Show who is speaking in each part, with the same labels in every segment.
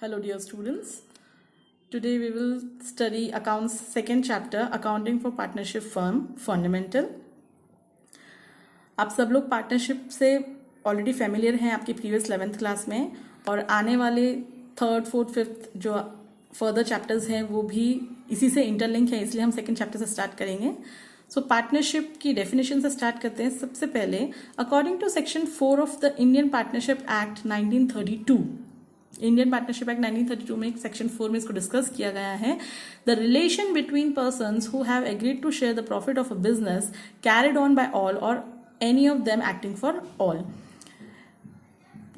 Speaker 1: Hello dear students. Today we will study accounts second chapter accounting for partnership firm fundamental. आप सब लोग partnership से already familiar हैं आपकी प्रीवियस 11th क्लास में, और आने वाले 3rd, 4th, 5th जो फर्दर चैप्टर्स हैं वो भी इसी से इंटरलिंक है, इसलिए हम सेकेंड चैप्टर से स्टार्ट करेंगे. सो पार्टनरशिप की डेफिनेशन से स्टार्ट करते हैं. सबसे पहले according to section 4 of the Indian partnership act 1932, Indian partnership act 1932 में सेक्शन 4 में इसको डिस्कस किया गया है. The relation between persons who have agreed to share the profit of a business carried on by all or any of them acting for all.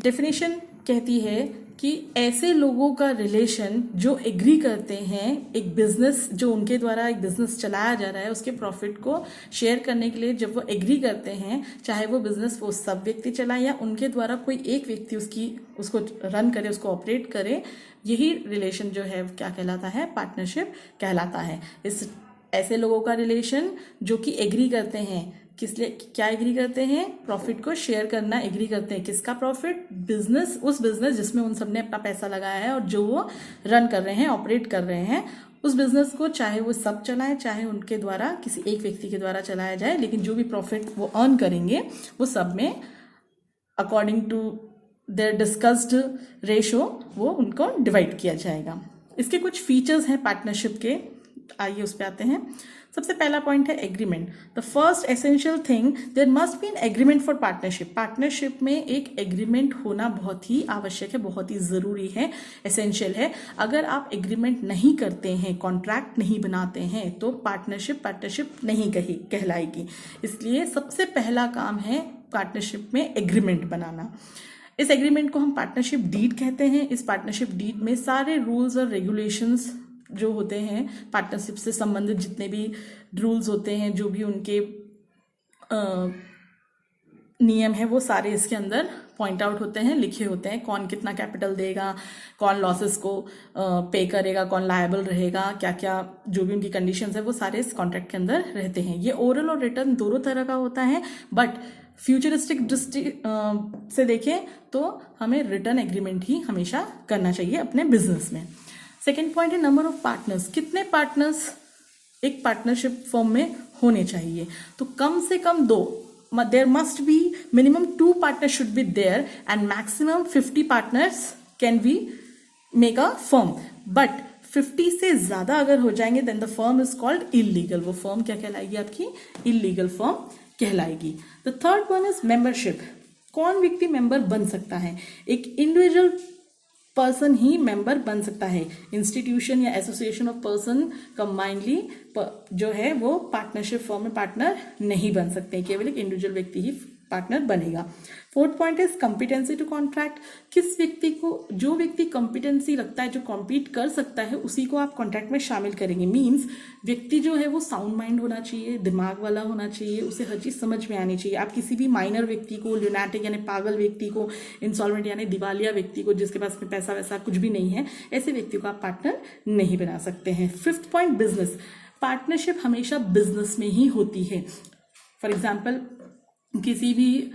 Speaker 1: Definition कहती है कि ऐसे लोगों का रिलेशन जो एग्री करते हैं एक बिजनेस, जो उनके द्वारा एक बिजनेस चलाया जा रहा है उसके प्रॉफिट को शेयर करने के लिए जब वो एग्री करते हैं, चाहे वो बिजनेस वो सब व्यक्ति चलाए या उनके द्वारा कोई एक व्यक्ति उसको रन करे, उसको ऑपरेट करे, यही रिलेशन जो है क्या कहलाता है? पार्टनरशिप कहलाता है. इस ऐसे लोगों का रिलेशन जो कि एग्री करते हैं, किस लिए क्या एग्री करते हैं? प्रॉफिट को शेयर करना एग्री करते हैं. किसका प्रॉफिट? बिजनेस, उस बिजनेस जिसमें उन सबने अपना पैसा लगाया है और जो वो रन कर रहे हैं, ऑपरेट कर रहे हैं, उस बिजनेस को चाहे वो सब चलाएं, चाहे उनके द्वारा किसी एक व्यक्ति के द्वारा चलाया जाए, लेकिन जो भी प्रॉफिट वो अर्न करेंगे वो सब में according to their discussed ratio वो उनको डिवाइड किया जाएगा. इसके कुछ फीचर्स हैं पार्टनरशिप के, आइए उस पर आते हैं. सबसे पहला पॉइंट है agreement. The first essential thing, there must be an agreement for partnership. Partnership में एक एग्रीमेंट होना बहुत ही आवश्यक है, बहुत ही जरूरी है, एसेंशियल है. अगर आप एग्रीमेंट नहीं करते हैं, कॉन्ट्रैक्ट नहीं बनाते हैं, तो पार्टनरशिप नहीं कहलाएगी. इसलिए सबसे पहला काम है पार्टनरशिप में एग्रीमेंट बनाना. इस एग्रीमेंट को हम पार्टनरशिप डीड कहते हैं. इस पार्टनरशिप डीड में सारे रूल्स और रेगुलेशंस जो होते हैं, पार्टनरशिप से संबंधित जितने भी रूल्स होते हैं, जो भी उनके नियम है, वो सारे इसके अंदर पॉइंट आउट होते हैं, लिखे होते हैं. कौन कितना कैपिटल देगा, कौन लॉसेस को पे करेगा, कौन लायबल रहेगा, क्या क्या जो भी उनकी कंडीशंस है, वो सारे इस कॉन्ट्रैक्ट के अंदर रहते हैं. ये ओरल और रिटर्न दोनों तरह का होता है, बट फ्यूचरिस्टिक दृष्टि से देखें तो हमें रिटर्न एग्रीमेंट ही हमेशा करना चाहिए अपने बिजनेस में. सेकेंड पॉइंट है नंबर ऑफ पार्टनर्स. कितने पार्टनर्स एक पार्टनरशिप फर्म में होने चाहिए? तो कम से कम 2. There must be minimum 2 partners should be there and maximum 50 partners can be make a firm. But 50 से ज्यादा अगर हो जाएंगे then the firm is called illegal. वो फर्म क्या कहलाएगी? आपकी इलीगल फर्म कहलाएगी. The third one is membership. कौन व्यक्ति मेंबर बन सकता है? एक इंडिविजुअल पर्सन ही मेंबर बन सकता है. इंस्टीट्यूशन या एसोसिएशन ऑफ पर्सन कंबाइनली जो है वो पार्टनरशिप फर्म में पार्टनर नहीं बन सकते. केवल एक इंडिविजुअल व्यक्ति ही पार्टनर बनेगा. Fourth point is competency to contract. किस व्यक्ति को, जो व्यक्ति कॉम्पिटेंसी रखता है, जो कॉम्पीट कर सकता है, उसी को आप कॉन्ट्रैक्ट में शामिल करेंगे. मीन्स व्यक्ति जो है वो साउंड माइंड होना चाहिए, दिमाग वाला होना चाहिए, उसे हर चीज समझ में आनी चाहिए. आप किसी भी माइनर व्यक्ति को, ल्यूनाटिक यानी पागल व्यक्ति को, इंसॉल्वेंट यानी दिवालिया व्यक्ति को, जिसके पास में पैसा वैसा कुछ भी नहीं है, ऐसे व्यक्ति को आप पार्टनर नहीं बना सकते हैं. Fifth point business. पार्टनरशिप हमेशा बिजनेस में ही होती है. फॉर एग्जाम्पल किसी भी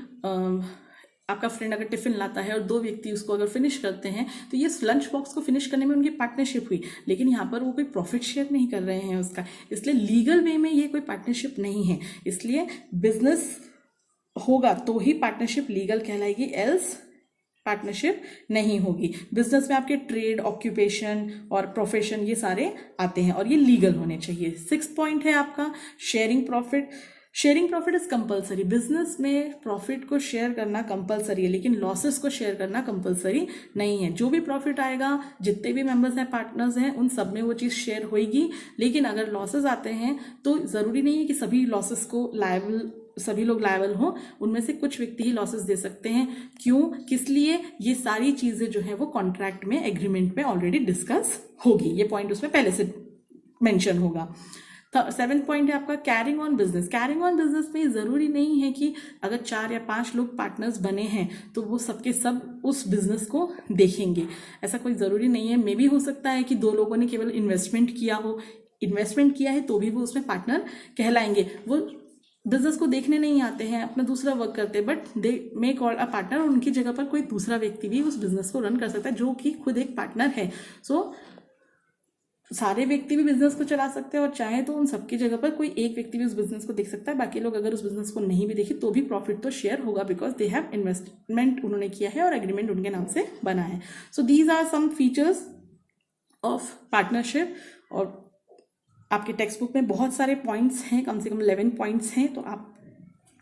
Speaker 1: आपका फ्रेंड अगर टिफिन लाता है और 2 व्यक्ति उसको अगर फिनिश करते हैं, तो ये लंच बॉक्स को फिनिश करने में उनकी पार्टनरशिप हुई, लेकिन यहाँ पर वो कोई प्रॉफिट शेयर नहीं कर रहे हैं उसका. इसलिए लीगल वे में ये कोई पार्टनरशिप नहीं है. इसलिए बिजनेस होगा तो ही पार्टनरशिप लीगल कहलाएगी, एल्स पार्टनरशिप नहीं होगी. बिजनेस में आपके ट्रेड, ऑक्यूपेशन और प्रोफेशन ये सारे आते हैं और ये लीगल होने चाहिए. 6th पॉइंट है आपका sharing profit. Sharing profit is compulsory. Business में प्रॉफिट को शेयर करना कंपलसरी है, लेकिन लॉसेस को शेयर करना कंपलसरी नहीं है. जो भी प्रॉफिट आएगा, जितने भी मेंबर्स हैं, पार्टनर्स हैं, उन सब में वो चीज शेयर होगी. लेकिन अगर लॉसेस आते हैं तो जरूरी नहीं है कि सभी लॉसेस को सभी लोग लायबल हों. उनमें से कुछ व्यक्ति ही लॉसेस दे सकते हैं. क्यों, किस लिए, ये सारी चीजें जो है वो कॉन्ट्रैक्ट में, एग्रीमेंट में ऑलरेडी डिस्कस होगी. ये पॉइंट उसमें पहले से मेंशन होगा. 7th पॉइंट है आपका carrying on business. Carrying on business में जरूरी नहीं है कि अगर 4 या 5 लोग पार्टनर्स बने हैं तो वो सबके सब उस बिजनेस को देखेंगे. ऐसा कोई जरूरी नहीं है. मे भी हो सकता है कि 2 लोगों ने केवल इन्वेस्टमेंट किया है तो भी वो उसमें पार्टनर कहलाएंगे. वो बिजनेस को देखने नहीं आते हैं, अपना दूसरा वर्क करते हैं, but they may call a partner, और उनकी जगह पर कोई दूसरा व्यक्ति भी उस बिजनेस को रन कर सकता है जो कि खुद एक पार्टनर है। सो सारे व्यक्ति भी बिजनेस को चला सकते हैं, और चाहे तो उन सबकी जगह पर कोई एक व्यक्ति भी उस बिजनेस को देख सकता है। बाकी लोग अगर उस बिजनेस को नहीं भी देखे तो भी प्रॉफिट तो शेयर होगा, बिकॉज दे हैव इन्वेस्टमेंट उन्होंने किया है और एग्रीमेंट उनके नाम से बना है। So these are some features of partnership. और आपके टेक्स्ट बुक में बहुत सारे पॉइंट्स हैं, कम से कम 11 पॉइंट्स हैं, तो आप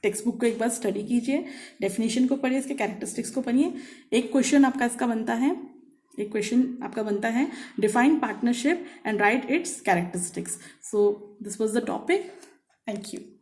Speaker 1: टेक्स्ट बुक को एक बार स्टडी कीजिए, डेफिनेशन को पढ़िए, इसके कैरेक्टरिस्टिक्स को पढ़िए। एक क्वेश्चन आपका बनता है define partnership and right it's characteristics. So this was the topic. Thank you.